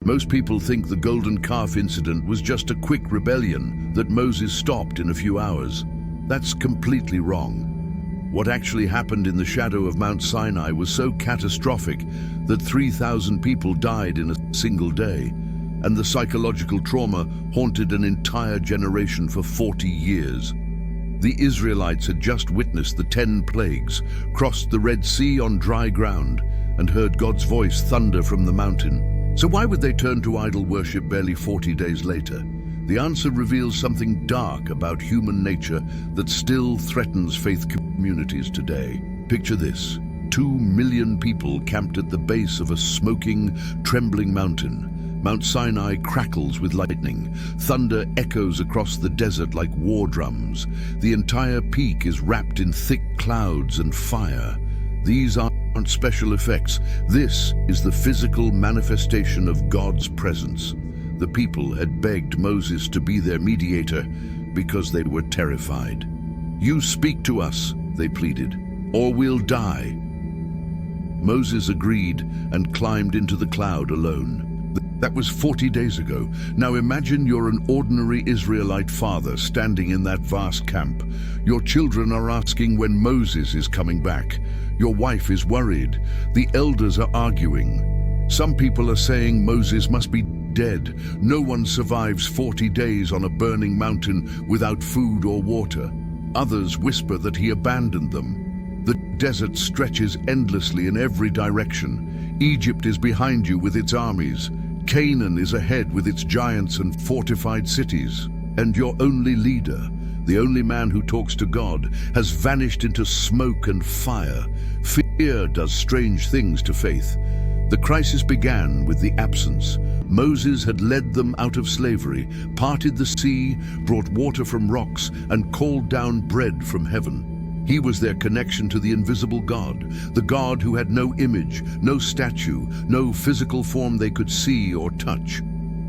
Most people think the golden calf incident was just a quick rebellion that Moses stopped in a few hours. That's completely wrong. What actually happened in the shadow of Mount Sinai was so catastrophic that 3,000 people died in a single day, and the psychological trauma haunted an entire generation for 40 years. The Israelites had just witnessed the 10 plagues, crossed the Red Sea on dry ground, and heard God's voice thunder from the mountain. So why would they turn to idol worship barely 40 days later? The answer reveals something dark about human nature that still threatens faith communities today. Picture this: 2 million people camped at the base of a smoking, trembling mountain. Mount Sinai crackles with lightning. Thunder echoes across the desert like war drums. The entire peak is wrapped in thick clouds and fire. These aren't special effects. This is the physical manifestation of God's presence. The people had begged Moses to be their mediator because they were terrified. "You speak to us," they pleaded, "or we'll die." Moses agreed and climbed into the cloud alone. That was 40 days ago. Now imagine you're an ordinary Israelite father standing in that vast camp. Your children are asking when Moses is coming back. Your wife is worried. The elders are arguing. Some people are saying Moses must be dead. No one survives 40 days on a burning mountain without food or water. Others whisper that he abandoned them. The desert stretches endlessly in every direction. Egypt is behind you with its armies. Canaan is ahead with its giants and fortified cities. And your only leader, the only man who talks to God, has vanished into smoke and fire. Fear does strange things to faith. The crisis began with the absence. Moses had led them out of slavery, parted the sea, brought water from rocks, and called down bread from heaven. He was their connection to the invisible God, the God who had no image, no statue, no physical form they could see or touch.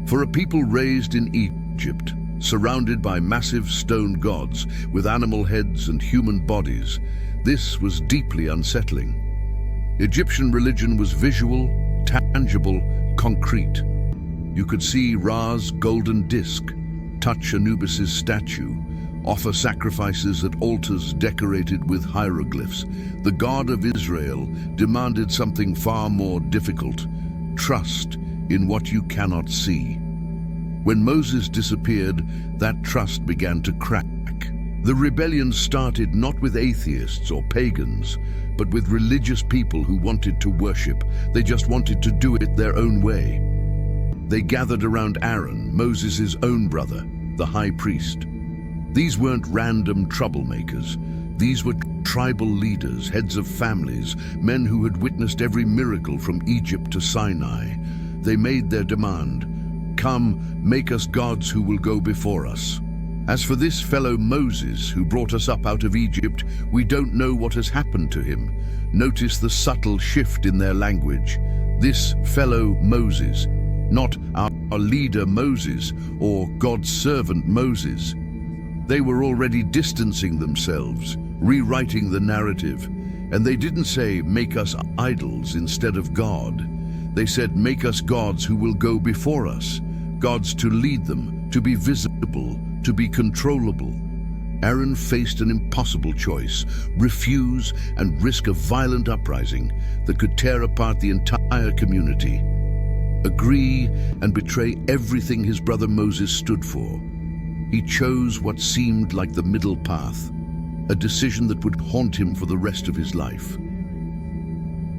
For a people raised in Egypt, surrounded by massive stone gods with animal heads and human bodies, this was deeply unsettling. Egyptian religion was visual, tangible, concrete. You could see Ra's golden disc, touch Anubis's statue, offer sacrifices at altars decorated with hieroglyphs. The God of Israel demanded something far more difficult: trust in what you cannot see. When Moses disappeared, that trust began to crack. The rebellion started not with atheists or pagans, but with religious people who wanted to worship. They just wanted to do it their own way. They gathered around Aaron, Moses' own brother, the high priest. These weren't random troublemakers. These were tribal leaders, heads of families, men who had witnessed every miracle from Egypt to Sinai. They made their demand: "Come, make us gods who will go before us." As for this fellow Moses, who brought us up out of Egypt, we don't know what has happened to him. Notice the subtle shift in their language. This fellow Moses, not our leader Moses or God's servant Moses. They were already distancing themselves, rewriting the narrative. And they didn't say, "Make us idols instead of God." They said, "Make us gods who will go before us," gods to lead them, to be visible, to be controllable. Aaron faced an impossible choice: refuse and risk a violent uprising that could tear apart the entire community. Agree and betray everything his brother Moses stood for. He chose what seemed like the middle path, a decision that would haunt him for the rest of his life.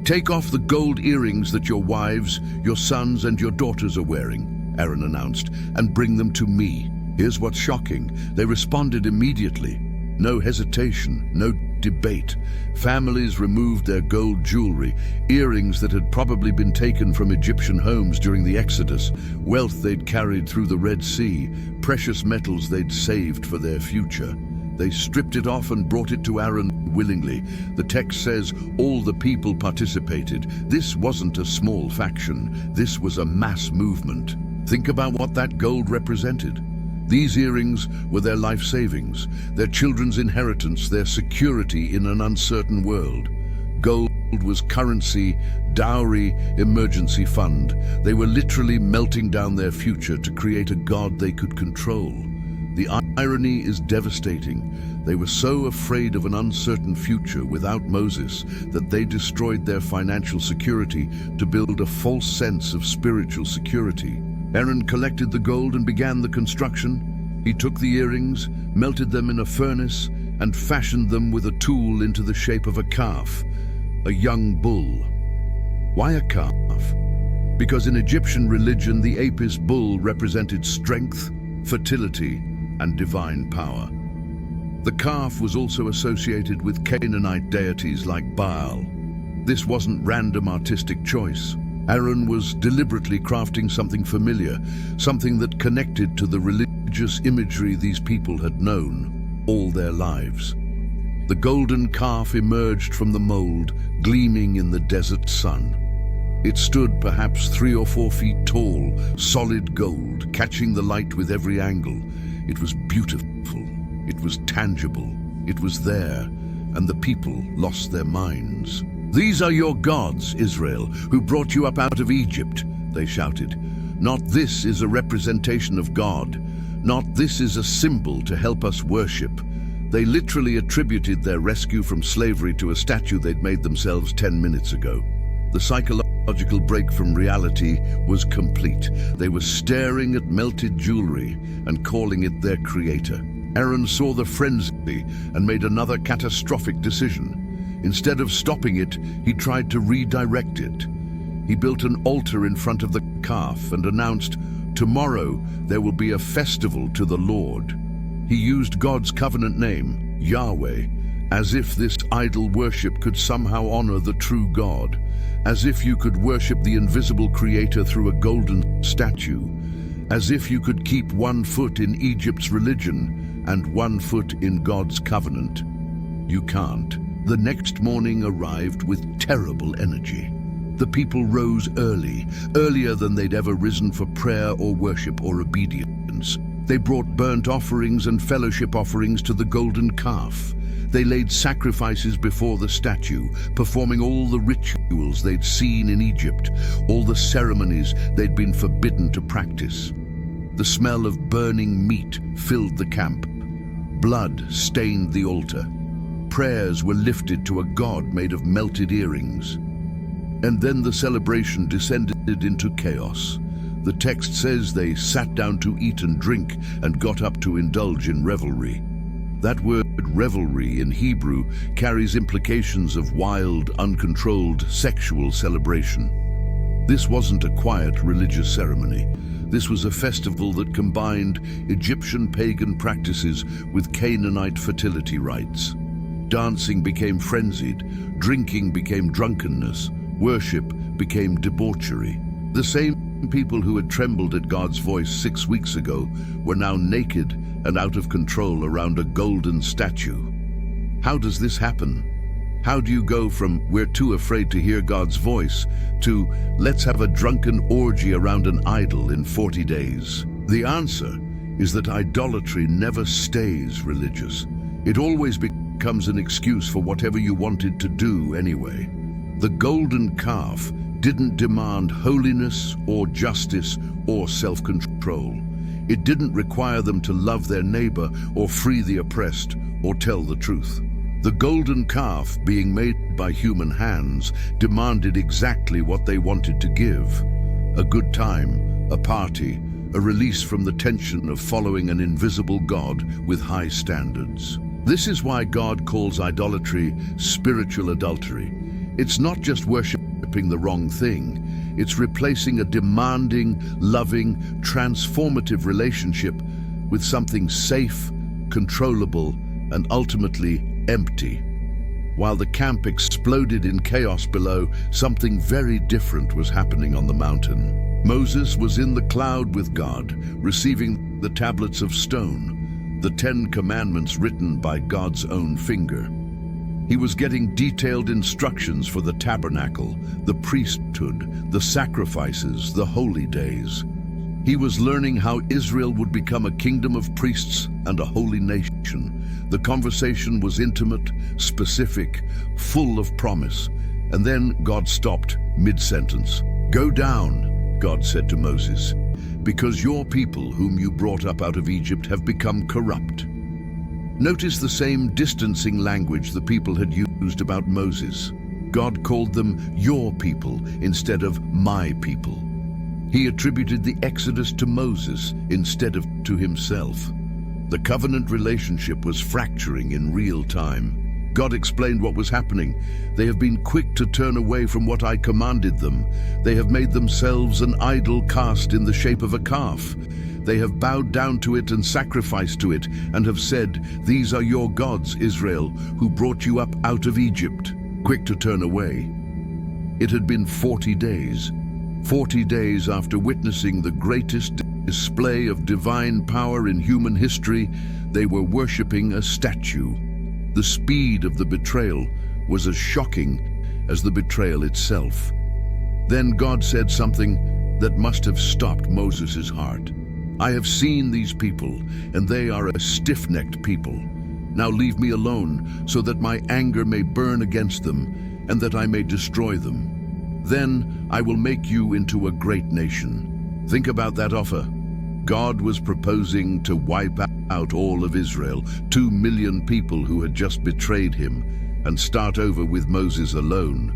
"Take off the gold earrings that your wives, your sons, and your daughters are wearing," Aaron announced, "and bring them to me." Here's what's shocking. They responded immediately. No hesitation, no debate. Families removed their gold jewelry, earrings that had probably been taken from Egyptian homes during the Exodus, wealth they'd carried through the Red Sea, precious metals they'd saved for their future. They stripped it off and brought it to Aaron willingly. The text says all the people participated. This wasn't a small faction. This was a mass movement. Think about what that gold represented. These earrings were their life savings, their children's inheritance, their security in an uncertain world. Gold was currency, dowry, emergency fund. They were literally melting down their future to create a god they could control. The irony is devastating. They were so afraid of an uncertain future without Moses that they destroyed their financial security to build a false sense of spiritual security. Aaron collected the gold and began the construction. He took the earrings, melted them in a furnace, and fashioned them with a tool into the shape of a calf, a young bull. Why a calf? Because in Egyptian religion, the apis bull represented strength, fertility, and divine power. The calf was also associated with Canaanite deities like Baal. This wasn't random artistic choice. Aaron was deliberately crafting something familiar, something that connected to the religious imagery these people had known all their lives. The golden calf emerged from the mold, gleaming in the desert sun. It stood perhaps 3 or 4 feet tall, solid gold, catching the light with every angle. It was beautiful, it was tangible, it was there, and the people lost their minds. "These are your gods, Israel, who brought you up out of Egypt," they shouted. "Not this is a representation of God. Not this is a symbol to help us worship." They literally attributed their rescue from slavery to a statue they'd made themselves 10 minutes ago. The psychological break from reality was complete. They were staring at melted jewelry and calling it their creator. Aaron saw the frenzy and made another catastrophic decision. Instead of stopping it, he tried to redirect it. He built an altar in front of the calf and announced, "Tomorrow there will be a festival to the Lord." He used God's covenant name, Yahweh, as if this idol worship could somehow honor the true God, as if you could worship the invisible creator through a golden statue, as if you could keep 1 foot in Egypt's religion and 1 foot in God's covenant. You can't. The next morning arrived with terrible energy. The people rose early, earlier than they'd ever risen for prayer or worship or obedience. They brought burnt offerings and fellowship offerings to the golden calf. They laid sacrifices before the statue, performing all the rituals they'd seen in Egypt, all the ceremonies they'd been forbidden to practice. The smell of burning meat filled the camp. Blood stained the altar. Prayers were lifted to a god made of melted earrings. And then the celebration descended into chaos. The text says they sat down to eat and drink and got up to indulge in revelry. That word revelry in Hebrew carries implications of wild, uncontrolled sexual celebration. This wasn't a quiet religious ceremony. This was a festival that combined Egyptian pagan practices with Canaanite fertility rites. Dancing became frenzied, drinking became drunkenness, worship became debauchery. The same people who had trembled at God's voice 6 weeks ago were now naked and out of control around a golden statue. How does this happen? How do you go from "we're too afraid to hear God's voice" to "let's have a drunken orgy around an idol in 40 days"? The answer is that idolatry never stays religious. It always becomes an excuse for whatever you wanted to do anyway. The golden calf didn't demand holiness or justice or self-control. It didn't require them to love their neighbor or free the oppressed or tell the truth. The golden calf, being made by human hands, demanded exactly what they wanted to give: a good time, a party, a release from the tension of following an invisible God with high standards. This is why God calls idolatry spiritual adultery. It's not just worshiping the wrong thing. It's replacing a demanding, loving, transformative relationship with something safe, controllable, and ultimately empty. While the camp exploded in chaos below, something very different was happening on the mountain. Moses was in the cloud with God, receiving the tablets of stone, the 10 Commandments written by God's own finger. He was getting detailed instructions for the tabernacle, the priesthood, the sacrifices, the holy days. He was learning how Israel would become a kingdom of priests and a holy nation. The conversation was intimate, specific, full of promise, And then God stopped mid-sentence. "Go down," God said to Moses, "because your people whom you brought up out of Egypt have become corrupt." Notice the same distancing language the people had used about Moses. God called them your people instead of my people. He attributed the Exodus to Moses instead of to himself. The covenant relationship was fracturing in real time. God explained what was happening. "They have been quick to turn away from what I commanded them. They have made themselves an idol cast in the shape of a calf. They have bowed down to it and sacrificed to it, and have said, 'These are your gods, Israel, who brought you up out of Egypt.'" Quick to turn away. It had been 40 days. 40 days after witnessing the greatest display of divine power in human history, they were worshipping a statue. The speed of the betrayal was as shocking as the betrayal itself. Then God said something that must have stopped Moses' heart. "I have seen these people, and they are a stiff-necked people. Now leave me alone, so that my anger may burn against them, and that I may destroy them. Then I will make you into a great nation." Think about that offer. God was proposing to wipe out all of Israel, 2 million people who had just betrayed him, and start over with Moses alone.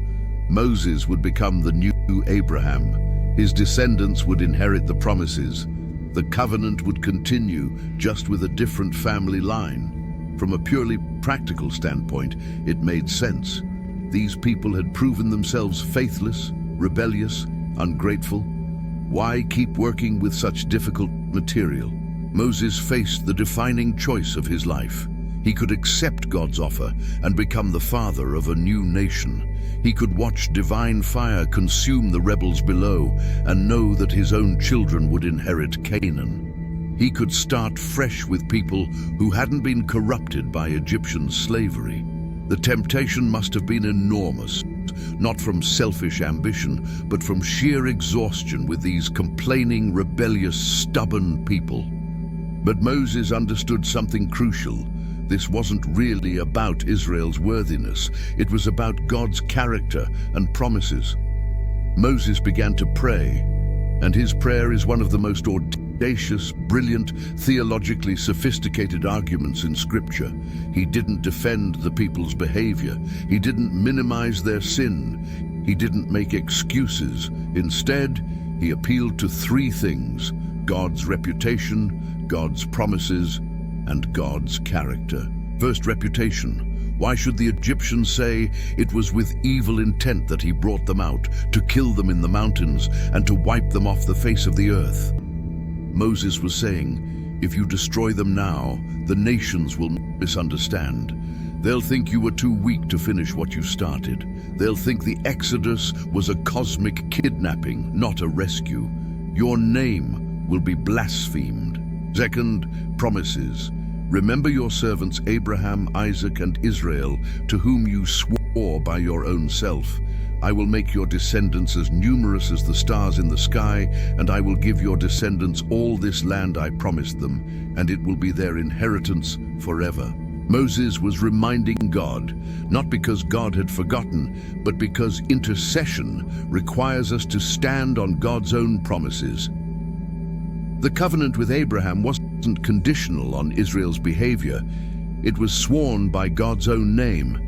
Moses would become the new Abraham. His descendants would inherit the promises. The covenant would continue, just with a different family line. From a purely practical standpoint, it made sense. These people had proven themselves faithless, rebellious, ungrateful. Why keep working with such difficult material? Moses faced the defining choice of his life. He could accept God's offer and become the father of a new nation. He could watch divine fire consume the rebels below and know that his own children would inherit Canaan. He could start fresh with people who hadn't been corrupted by Egyptian slavery. The temptation must have been enormous, not from selfish ambition, but from sheer exhaustion with these complaining, rebellious, stubborn people. But Moses understood something crucial. This wasn't really about Israel's worthiness. It was about God's character and promises. Moses began to pray, and his prayer is one of the most audacious, brilliant, theologically sophisticated arguments in Scripture. He didn't defend the people's behavior. He didn't minimize their sin. He didn't make excuses. Instead, he appealed to 3 things: God's reputation, God's promises, and God's character. First, reputation. Why should the Egyptians say it was with evil intent that he brought them out, to kill them in the mountains and to wipe them off the face of the earth? Moses was saying, if you destroy them now, the nations will misunderstand. They'll think you were too weak to finish what you started. They'll think the Exodus was a cosmic kidnapping, not a rescue. Your name will be blasphemed. Second, promises. Remember your servants Abraham, Isaac, and Israel, to whom you swore by your own self. I will make your descendants as numerous as the stars in the sky, and I will give your descendants all this land I promised them, and it will be their inheritance forever. Moses was reminding God, not because God had forgotten, but because intercession requires us to stand on God's own promises. The covenant with Abraham wasn't conditional on Israel's behavior. It was sworn by God's own name.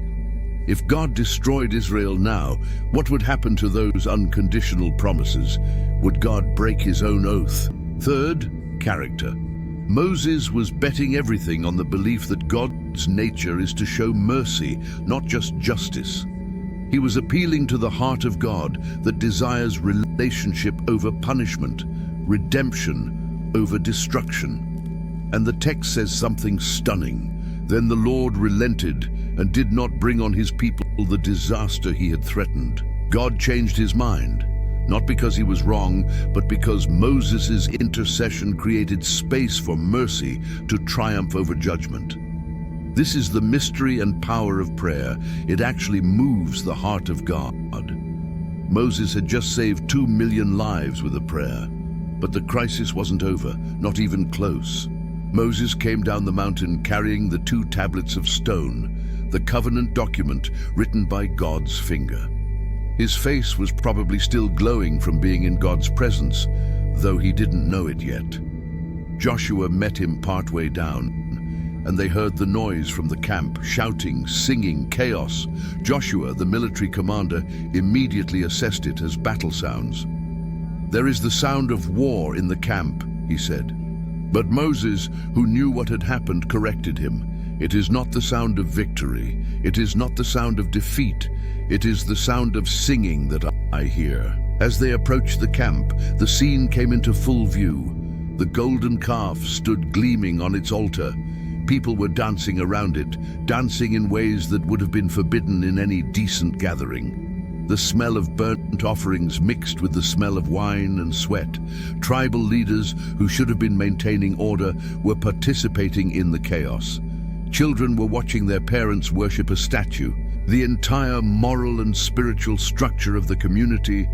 If God destroyed Israel now, what would happen to those unconditional promises? Would God break his own oath? Third, character. Moses was betting everything on the belief that God's nature is to show mercy, not just justice. He was appealing to the heart of God that desires relationship over punishment, redemption over destruction. And the text says something stunning. Then the Lord relented and did not bring on his people the disaster he had threatened. God changed his mind, not because he was wrong, but because Moses' intercession created space for mercy to triumph over judgment. This is the mystery and power of prayer. It actually moves the heart of God. Moses had just saved 2 million lives with a prayer. But the crisis wasn't over, not even close. Moses came down the mountain carrying the 2 tablets of stone, the covenant document written by God's finger. His face was probably still glowing from being in God's presence, though he didn't know it yet. Joshua met him partway down, and they heard the noise from the camp, shouting, singing, chaos. Joshua, the military commander, immediately assessed it as battle sounds. "There is the sound of war in the camp," he said. But Moses, who knew what had happened, corrected him. "It is not the sound of victory. It is not the sound of defeat. It is the sound of singing that I hear." As they approached the camp, the scene came into full view. The golden calf stood gleaming on its altar. People were dancing around it, dancing in ways that would have been forbidden in any decent gathering. The smell of burnt offerings mixed with the smell of wine and sweat. Tribal leaders, who should have been maintaining order, were participating in the chaos. Children were watching their parents worship a statue. The entire moral and spiritual structure of the community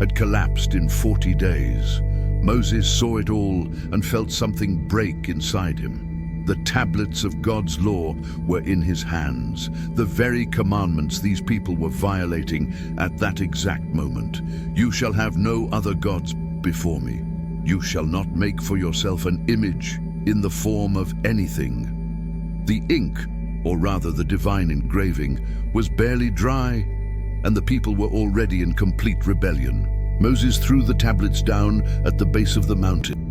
had collapsed in 40 days. Moses saw it all and felt something break inside him. The tablets of God's law were in his hands, the very commandments these people were violating at that exact moment. "You shall have no other gods before me. You shall not make for yourself an image in the form of anything." The ink, or rather the divine engraving, was barely dry, and the people were already in complete rebellion. Moses threw the tablets down at the base of the mountain,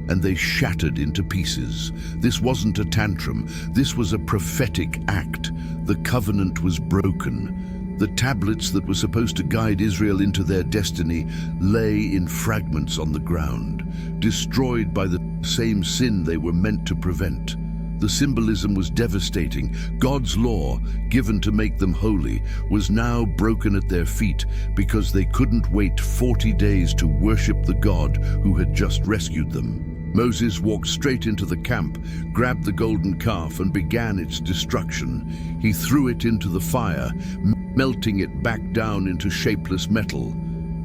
and they shattered into pieces. This wasn't a tantrum, this was a prophetic act. The covenant was broken. The tablets that were supposed to guide Israel into their destiny lay in fragments on the ground, destroyed by the same sin they were meant to prevent. The symbolism was devastating. God's law, given to make them holy, was now broken at their feet because they couldn't wait 40 days to worship the God who had just rescued them. Moses walked straight into the camp, grabbed the golden calf, and began its destruction. He threw it into the fire, melting it back down into shapeless metal.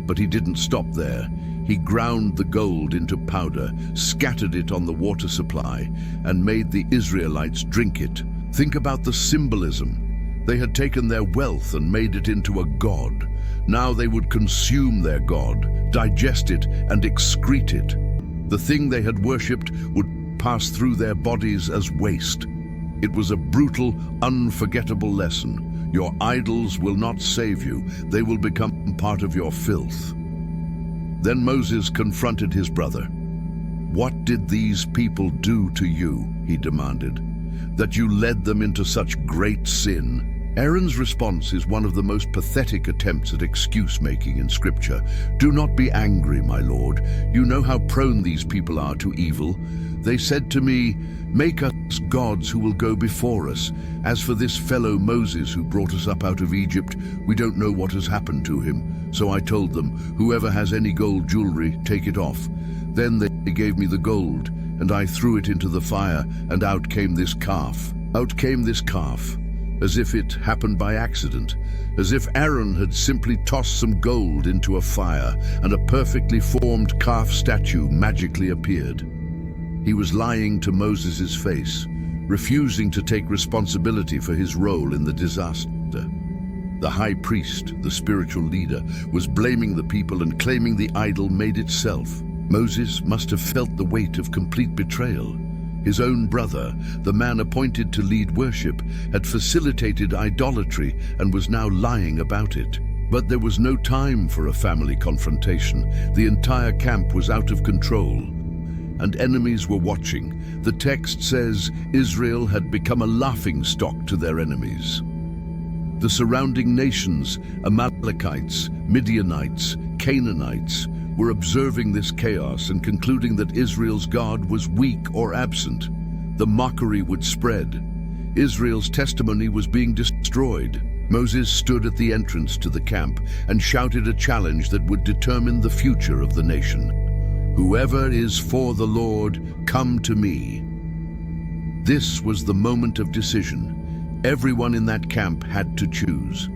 But he didn't stop there. He ground the gold into powder, scattered it on the water supply, and made the Israelites drink it. Think about the symbolism. They had taken their wealth and made it into a god. Now they would consume their god, digest it, and excrete it. The thing they had worshipped would pass through their bodies as waste. It was a brutal, unforgettable lesson. Your idols will not save you. They will become part of your filth. Then Moses confronted his brother. "What did these people do to you?" he demanded, "that you led them into such great sin?" Aaron's response is one of the most pathetic attempts at excuse-making in Scripture. "Do not be angry, my Lord. You know how prone these people are to evil. They said to me, 'Make us gods who will go before us. As for this fellow Moses who brought us up out of Egypt, we don't know what has happened to him.' So I told them, 'Whoever has any gold jewelry, take it off.' Then they gave me the gold, and I threw it into the fire, and out came this calf. Out came this calf, as if it happened by accident, as if Aaron had simply tossed some gold into a fire, and a perfectly formed calf statue magically appeared." He was lying to Moses' face, refusing to take responsibility for his role in the disaster. The high priest, the spiritual leader, was blaming the people and claiming the idol made itself. Moses must have felt the weight of complete betrayal. His own brother, the man appointed to lead worship, had facilitated idolatry and was now lying about it. But there was no time for a family confrontation. The entire camp was out of control, and enemies were watching. The text says Israel had become a laughingstock to their enemies. The surrounding nations, Amalekites, Midianites, Canaanites, were observing this chaos and concluding that Israel's God was weak or absent. The mockery would spread. Israel's testimony was being destroyed. Moses stood at the entrance to the camp and shouted a challenge that would determine the future of the nation. "Whoever is for the Lord, come to me." This was the moment of decision. Everyone in that camp had to choose.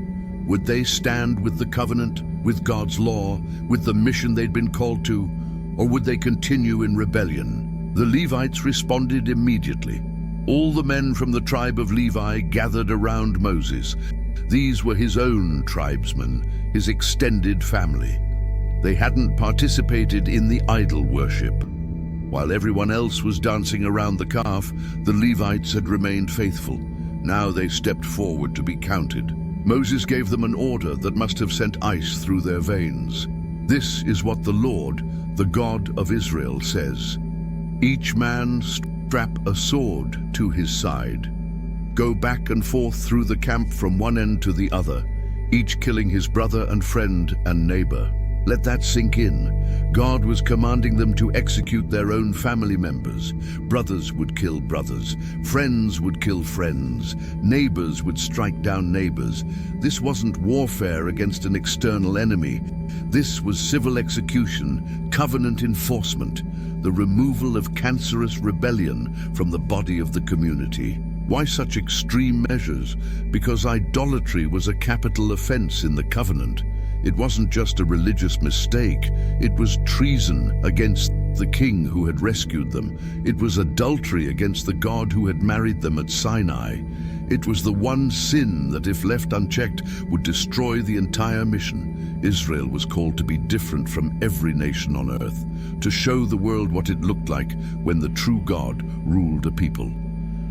Would they stand with the covenant, with God's law, with the mission they'd been called to, or would they continue in rebellion? The Levites responded immediately. All the men from the tribe of Levi gathered around Moses. These were his own tribesmen, his extended family. They hadn't participated in the idol worship. While everyone else was dancing around the calf, the Levites had remained faithful. Now they stepped forward to be counted. Moses gave them an order that must have sent ice through their veins. This is what the Lord, the God of Israel, says. Each man strap a sword to his side. Go back and forth through the camp from one end to the other, each killing his brother and friend and neighbor. Let that sink in. God was commanding them to execute their own family members. Brothers would kill brothers. Friends would kill friends. Neighbors would strike down neighbors. This wasn't warfare against an external enemy. This was civil execution, covenant enforcement, the removal of cancerous rebellion from the body of the community. Why such extreme measures? Because idolatry was a capital offense in the covenant. It wasn't just a religious mistake, it was treason against the king who had rescued them. It was adultery against the God who had married them at Sinai. It was the one sin that, if left unchecked, would destroy the entire mission. Israel was called to be different from every nation on earth, to show the world what it looked like when the true God ruled a people.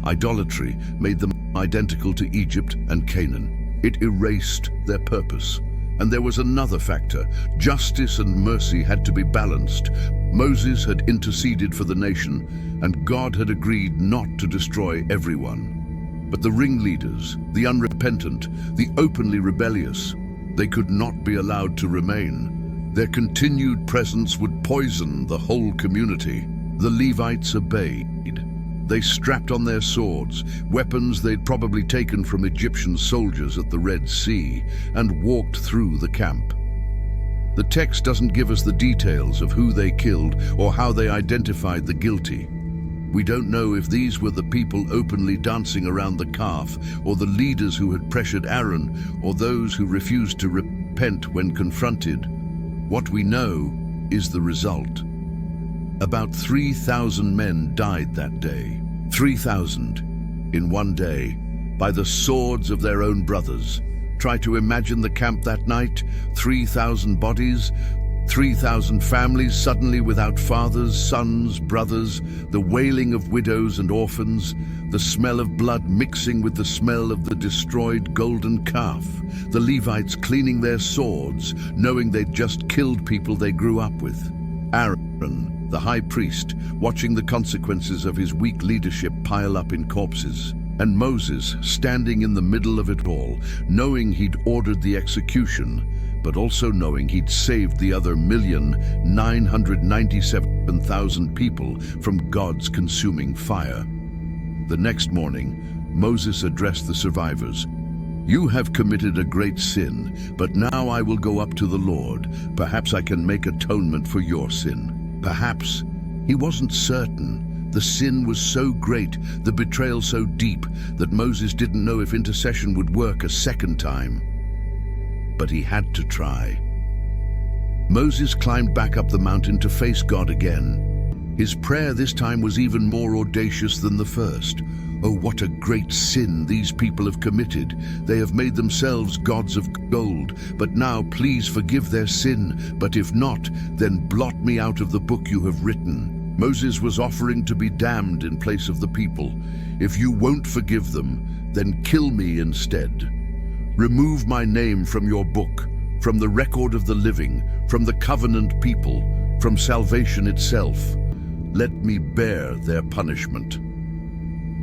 Idolatry made them identical to Egypt and Canaan. It erased their purpose. And there was another factor. Justice and mercy had to be balanced. Moses had interceded for the nation, and God had agreed not to destroy everyone. But the ringleaders, the unrepentant, the openly rebellious, they could not be allowed to remain. Their continued presence would poison the whole community. The Levites obeyed. They strapped on their swords, weapons they'd probably taken from Egyptian soldiers at the Red Sea, and walked through the camp. The text doesn't give us the details of who they killed or how they identified the guilty. We don't know if these were the people openly dancing around the calf, or the leaders who had pressured Aaron, or those who refused to repent when confronted. What we know is the result. About 3,000 men died that day. 3,000 in one day, by the swords of their own brothers. Try to imagine the camp that night. 3,000 bodies, 3,000 families suddenly without fathers, sons, brothers, the wailing of widows and orphans, the smell of blood mixing with the smell of the destroyed golden calf, the Levites cleaning their swords, knowing they'd just killed people they grew up with. Aaron, the high priest, watching the consequences of his weak leadership pile up in corpses. And Moses, standing in the middle of it all, knowing he'd ordered the execution, but also knowing he'd saved the other 1,997,000 people from God's consuming fire. The next morning, Moses addressed the survivors. You have committed a great sin, but now I will go up to the Lord. Perhaps I can make atonement for your sin. Perhaps. He wasn't certain. The sin was so great, the betrayal so deep, that Moses didn't know if intercession would work a second time. But he had to try. Moses climbed back up the mountain to face God again. His prayer this time was even more audacious than the first. Oh, what a great sin these people have committed. They have made themselves gods of gold. But now please forgive their sin. But if not, then blot me out of the book you have written. Moses was offering to be damned in place of the people. If you won't forgive them, then kill me instead. Remove my name from your book, from the record of the living, from the covenant people, from salvation itself. Let me bear their punishment.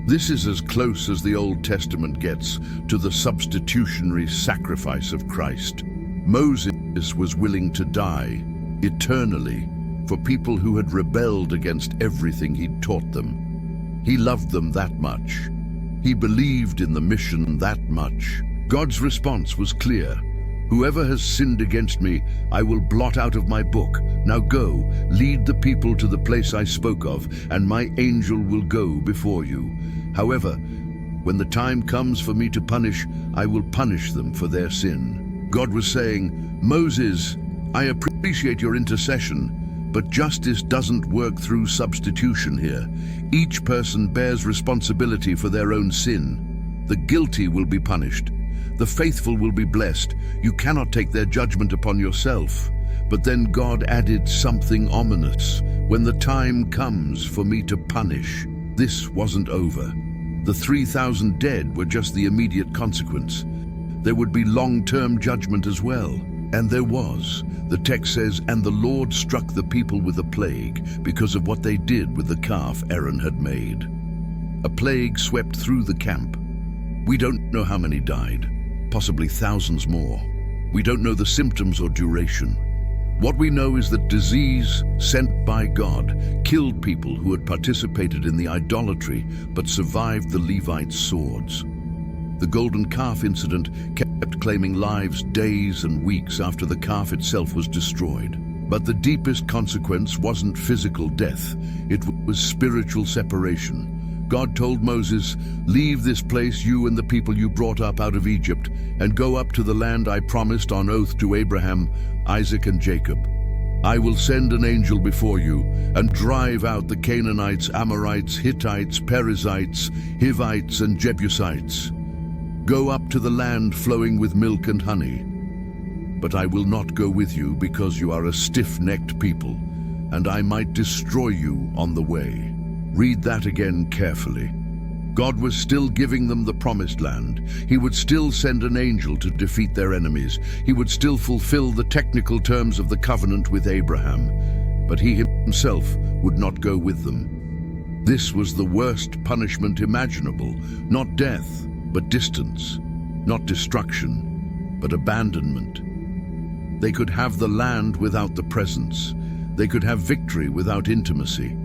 This is as close as the Old Testament gets to the substitutionary sacrifice of Christ. Moses was willing to die eternally for people who had rebelled against everything he'd taught them. He loved them that much. He believed in the mission that much. God's response was clear. Whoever has sinned against me, I will blot out of my book. Now go, lead the people to the place I spoke of, and my angel will go before you. However, when the time comes for me to punish, I will punish them for their sin. God was saying, Moses, I appreciate your intercession, but justice doesn't work through substitution here. Each person bears responsibility for their own sin. The guilty will be punished. The faithful will be blessed. You cannot take their judgment upon yourself." But then God added something ominous. "When the time comes for me to punish, this wasn't over." The 3,000 dead were just the immediate consequence. There would be long-term judgment as well. And there was. The text says, "And the Lord struck the people with a plague because of what they did with the calf Aaron had made." A plague swept through the camp. We don't know how many died, possibly thousands more. We don't know the symptoms or duration. What we know is that disease sent by God killed people who had participated in the idolatry but survived the Levites' swords. The golden calf incident kept claiming lives days and weeks after the calf itself was destroyed. But the deepest consequence wasn't physical death, it was spiritual separation. God told Moses, "Leave this place, you and the people you brought up out of Egypt, and go up to the land I promised on oath to Abraham, Isaac, and Jacob. I will send an angel before you and drive out the Canaanites, Amorites, Hittites, Perizzites, Hivites, and Jebusites. Go up to the land flowing with milk and honey. But I will not go with you because you are a stiff-necked people, and I might destroy you on the way." Read that again carefully. God was still giving them the promised land. He would still send an angel to defeat their enemies. He would still fulfill the technical terms of the covenant with Abraham. But he himself would not go with them. This was the worst punishment imaginable. Not death, but distance. Not destruction, but abandonment. They could have the land without the presence. They could have victory without intimacy.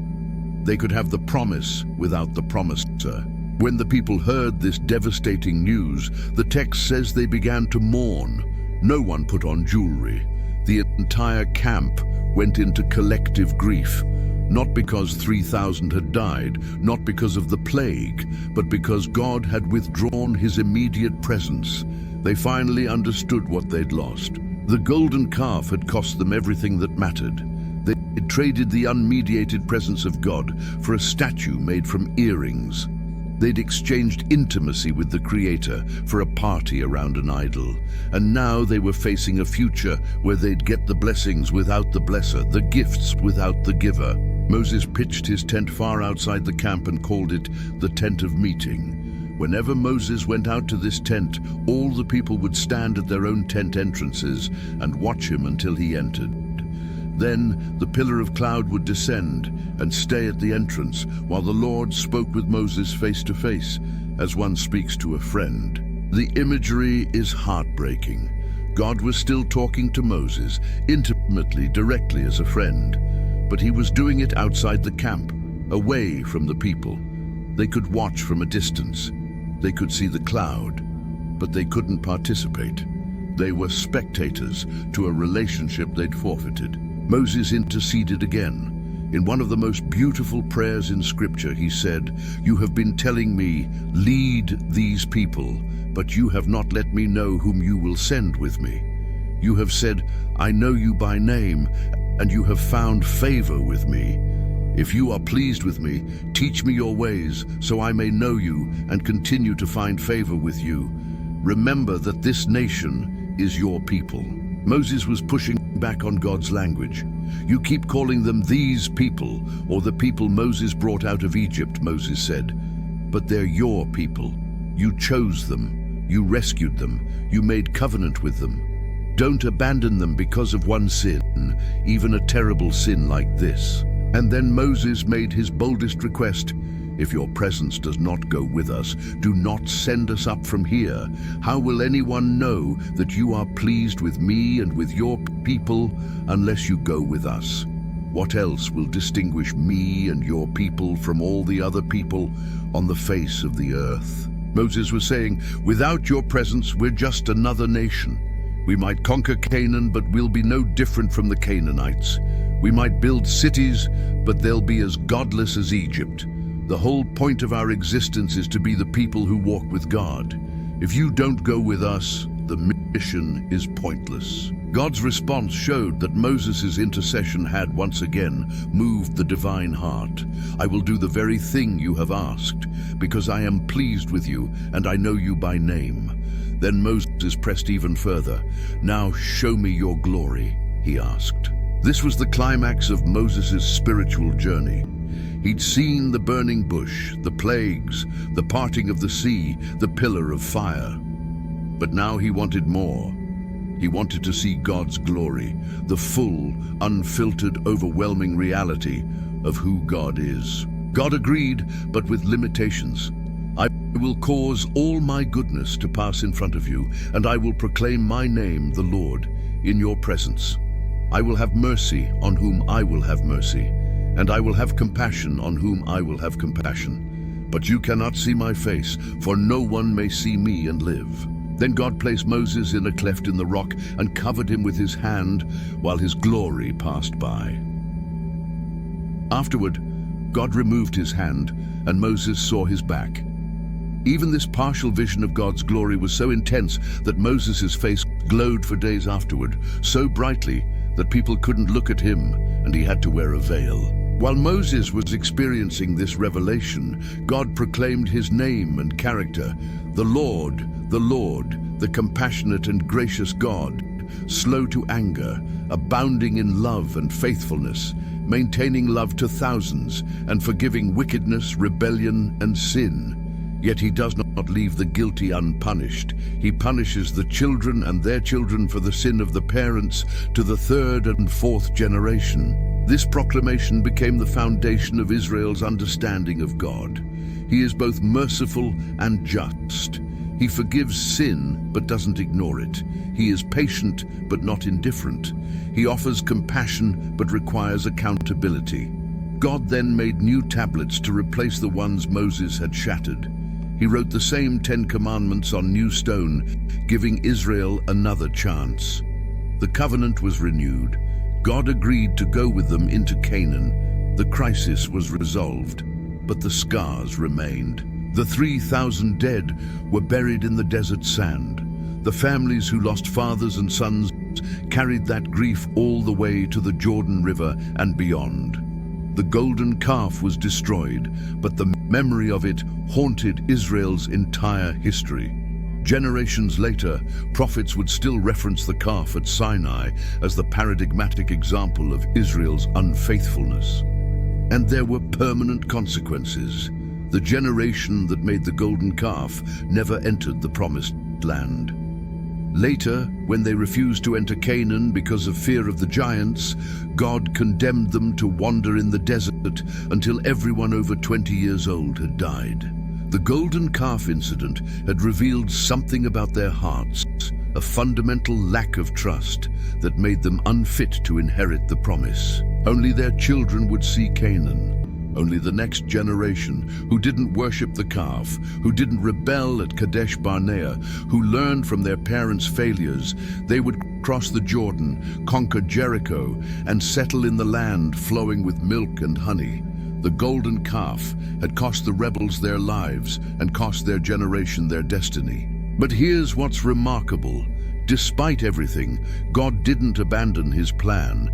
They could have the promise without the promiser. When the people heard this devastating news, the text says they began to mourn. No one put on jewelry. The entire camp went into collective grief, not because 3,000 had died, not because of the plague, but because God had withdrawn his immediate presence. They finally understood what they'd lost. The golden calf had cost them everything that mattered. They had traded the unmediated presence of God for a statue made from earrings. They'd exchanged intimacy with the Creator for a party around an idol. And now they were facing a future where they'd get the blessings without the blesser, the gifts without the giver. Moses pitched his tent far outside the camp and called it the tent of meeting. Whenever Moses went out to this tent, all the people would stand at their own tent entrances and watch him until he entered. Then the pillar of cloud would descend and stay at the entrance while the Lord spoke with Moses face to face, as one speaks to a friend. The imagery is heartbreaking. God was still talking to Moses, intimately, directly as a friend, but he was doing it outside the camp, away from the people. They could watch from a distance. They could see the cloud, but they couldn't participate. They were spectators to a relationship they'd forfeited. Moses interceded again. In one of the most beautiful prayers in Scripture, he said, "You have been telling me, lead these people, but you have not let me know whom you will send with me. You have said, I know you by name, and you have found favor with me. If you are pleased with me, teach me your ways, so I may know you and continue to find favor with you. Remember that this nation is your people." Moses was pushing back on God's language. "You keep calling them these people, or the people Moses brought out of Egypt," Moses said. "But they're your people. You chose them. You rescued them. You made covenant with them. Don't abandon them because of one sin, even a terrible sin like this." And then Moses made his boldest request. "If your presence does not go with us, do not send us up from here. How will anyone know that you are pleased with me and with your people unless you go with us? What else will distinguish me and your people from all the other people on the face of the earth?" Moses was saying, "Without your presence, we're just another nation. We might conquer Canaan, but we'll be no different from the Canaanites. We might build cities, but they'll be as godless as Egypt. The whole point of our existence is to be the people who walk with God. If you don't go with us, the mission is pointless." God's response showed that Moses' intercession had once again moved the divine heart. "I will do the very thing you have asked, because I am pleased with you and I know you by name. Then Moses pressed even further. "Now show me your glory," he asked. This was the climax of Moses' spiritual journey. He'd seen the burning bush, the plagues, the parting of the sea, the pillar of fire. But now he wanted more. He wanted to see God's glory, the full, unfiltered, overwhelming reality of who God is. God agreed, but with limitations. "I will cause all my goodness to pass in front of you, and I will proclaim my name, the Lord, in your presence. I will have mercy on whom I will have mercy, and I will have compassion on whom I will have compassion. But you cannot see my face, for no one may see me and live." Then God placed Moses in a cleft in the rock and covered him with his hand while his glory passed by. Afterward, God removed his hand, and Moses saw his back. Even this partial vision of God's glory was so intense that Moses' face glowed for days afterward, so brightly that people couldn't look at him, and he had to wear a veil. While Moses was experiencing this revelation, God proclaimed his name and character: the Lord, the compassionate and gracious God, slow to anger, abounding in love and faithfulness, maintaining love to thousands, and forgiving wickedness, rebellion, and sin. Yet he does not leave the guilty unpunished. He punishes the children and their children for the sin of the parents to the third and fourth generation. This proclamation became the foundation of Israel's understanding of God. He is both merciful and just. He forgives sin but doesn't ignore it. He is patient but not indifferent. He offers compassion but requires accountability. God then made new tablets to replace the ones Moses had shattered. He wrote the same 10 commandments on new stone, giving Israel another chance. The covenant was renewed. God agreed to go with them into Canaan. The crisis was resolved, but the scars remained. The 3,000 dead were buried in the desert sand. The families who lost fathers and sons carried that grief all the way to the Jordan River and beyond. The golden calf was destroyed, but the memory of it haunted Israel's entire history. Generations later, prophets would still reference the calf at Sinai as the paradigmatic example of Israel's unfaithfulness. And there were permanent consequences. The generation that made the golden calf never entered the promised land. Later, when they refused to enter Canaan because of fear of the giants, God condemned them to wander in the desert until everyone over 20 years old had died. The golden calf incident had revealed something about their hearts, a fundamental lack of trust that made them unfit to inherit the promise. Only their children would see Canaan. Only the next generation, who didn't worship the calf, who didn't rebel at Kadesh Barnea, who learned from their parents' failures, they would cross the Jordan, conquer Jericho, and settle in the land flowing with milk and honey. The golden calf had cost the rebels their lives and cost their generation their destiny. But here's what's remarkable. Despite everything, God didn't abandon his plan.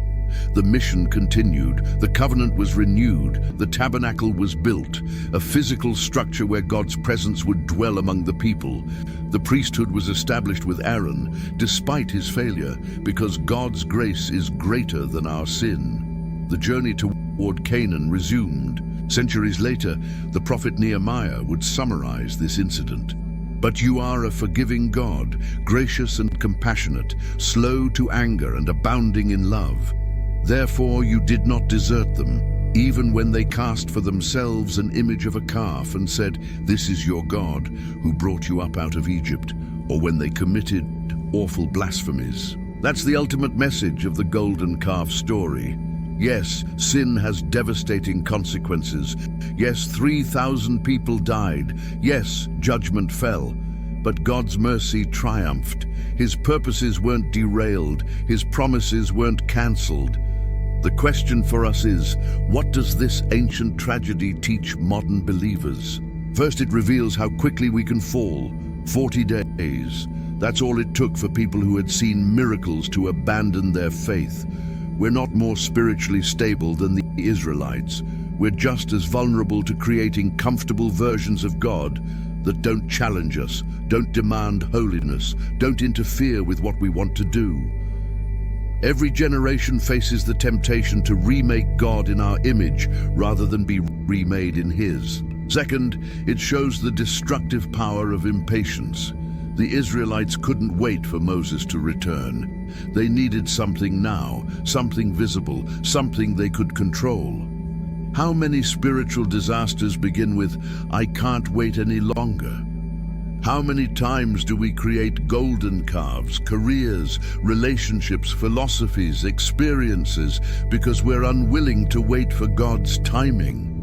The mission continued, the covenant was renewed, the tabernacle was built, a physical structure where God's presence would dwell among the people. The priesthood was established with Aaron, despite his failure, because God's grace is greater than our sin. The journey toward Canaan resumed. Centuries later, the prophet Nehemiah would summarize this incident. "But you are a forgiving God, gracious and compassionate, slow to anger and abounding in love. Therefore you did not desert them, even when they cast for themselves an image of a calf and said, 'This is your God, who brought you up out of Egypt,' or when they committed awful blasphemies." That's the ultimate message of the golden calf story. Yes, sin has devastating consequences. Yes, 3,000 people died. Yes, judgment fell. But God's mercy triumphed. His purposes weren't derailed. His promises weren't cancelled. The question for us is, what does this ancient tragedy teach modern believers? First, it reveals how quickly we can fall. 40 days. That's all it took for people who had seen miracles to abandon their faith. We're not more spiritually stable than the Israelites. We're just as vulnerable to creating comfortable versions of God that don't challenge us, don't demand holiness, don't interfere with what we want to do. Every generation faces the temptation to remake God in our image rather than be remade in His. Second, it shows the destructive power of impatience. The Israelites couldn't wait for Moses to return. They needed something now, something visible, something they could control. How many spiritual disasters begin with, "I can't wait any longer"? How many times do we create golden calves, careers, relationships, philosophies, experiences, because we're unwilling to wait for God's timing?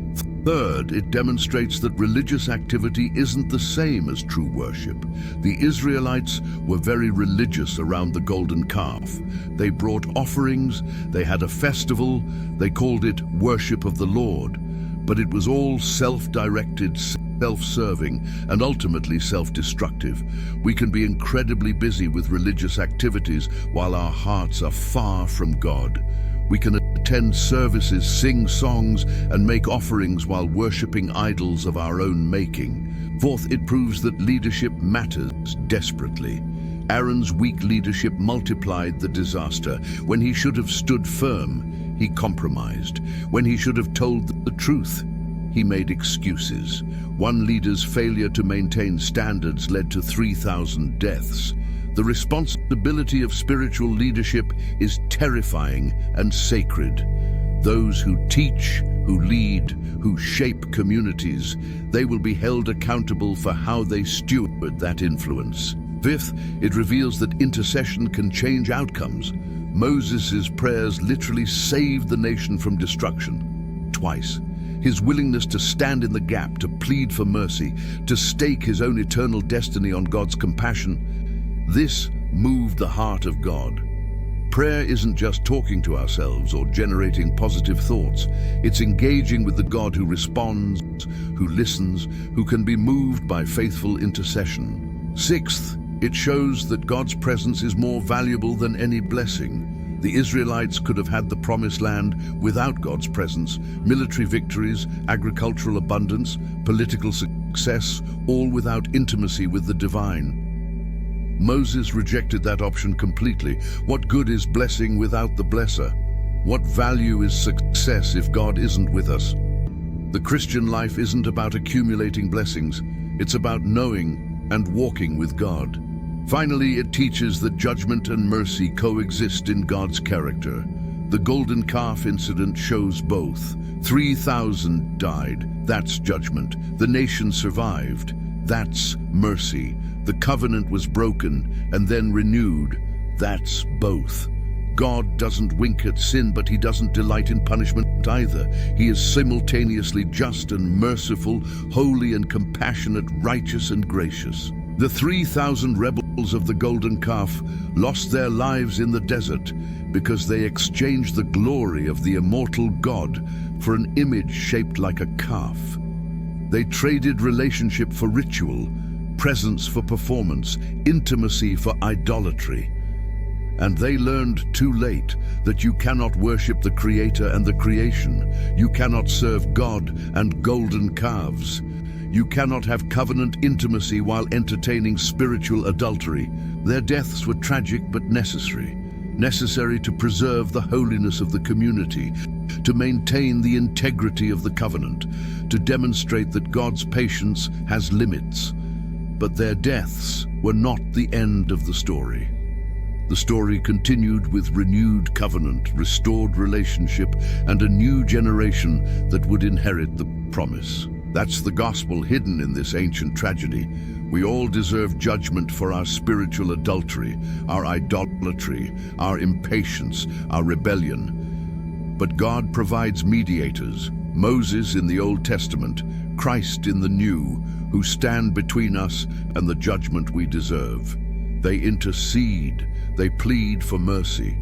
Third, it demonstrates that religious activity isn't the same as true worship. The Israelites were very religious around the golden calf. They brought offerings, they had a festival, they called it worship of the Lord. But it was all self-directed, self-serving, and ultimately self-destructive. We can be incredibly busy with religious activities while our hearts are far from God. We can attend services, sing songs, and make offerings while worshipping idols of our own making. Fourth, it proves that leadership matters desperately. Aaron's weak leadership multiplied the disaster. When he should have stood firm, he compromised. When he should have told the truth, he made excuses. One leader's failure to maintain standards led to 3,000 deaths. The responsibility of spiritual leadership is terrifying and sacred. Those who teach, who lead, who shape communities, they will be held accountable for how they steward that influence. Fifth, it reveals that intercession can change outcomes. Moses' prayers literally saved the nation from destruction. Twice. His willingness to stand in the gap, to plead for mercy, to stake his own eternal destiny on God's compassion, this moved the heart of God. Prayer isn't just talking to ourselves or generating positive thoughts. It's engaging with the God who responds, who listens, who can be moved by faithful intercession. Sixth, it shows that God's presence is more valuable than any blessing. The Israelites could have had the promised land without God's presence, military victories, agricultural abundance, political success, all without intimacy with the divine. Moses rejected that option completely. What good is blessing without the blesser? What value is success if God isn't with us? The Christian life isn't about accumulating blessings. It's about knowing and walking with God. Finally, it teaches that judgment and mercy coexist in God's character. The golden calf incident shows both. 3,000 died. That's judgment. The nation survived. That's mercy. The covenant was broken and then renewed. That's both. God doesn't wink at sin, but He doesn't delight in punishment either. He is simultaneously just and merciful, holy and compassionate, righteous and gracious. The 3,000 rebels of the golden calf lost their lives in the desert because they exchanged the glory of the immortal God for an image shaped like a calf. They traded relationship for ritual, presence for performance, intimacy for idolatry. And they learned too late that you cannot worship the Creator and the creation. You cannot serve God and golden calves. You cannot have covenant intimacy while entertaining spiritual adultery. Their deaths were tragic but necessary. Necessary to preserve the holiness of the community, to maintain the integrity of the covenant, to demonstrate that God's patience has limits. But their deaths were not the end of the story. The story continued with renewed covenant, restored relationship, and a new generation that would inherit the promise. That's the gospel hidden in this ancient tragedy. We all deserve judgment for our spiritual adultery, our idolatry, our impatience, our rebellion. But God provides mediators, Moses in the Old Testament, Christ in the New, who stand between us and the judgment we deserve. They intercede, they plead for mercy,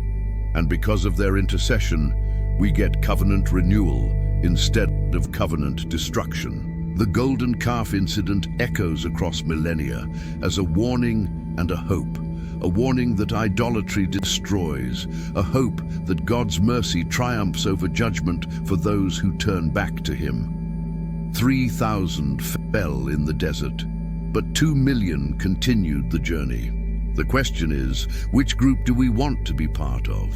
and because of their intercession, we get covenant renewal instead of covenant destruction. The golden calf incident echoes across millennia as a warning and a hope. A warning that idolatry destroys, a hope that God's mercy triumphs over judgment for those who turn back to Him. 3,000 fell in the desert. but 2 million continued the journey. The question is, which group do we want to be part of?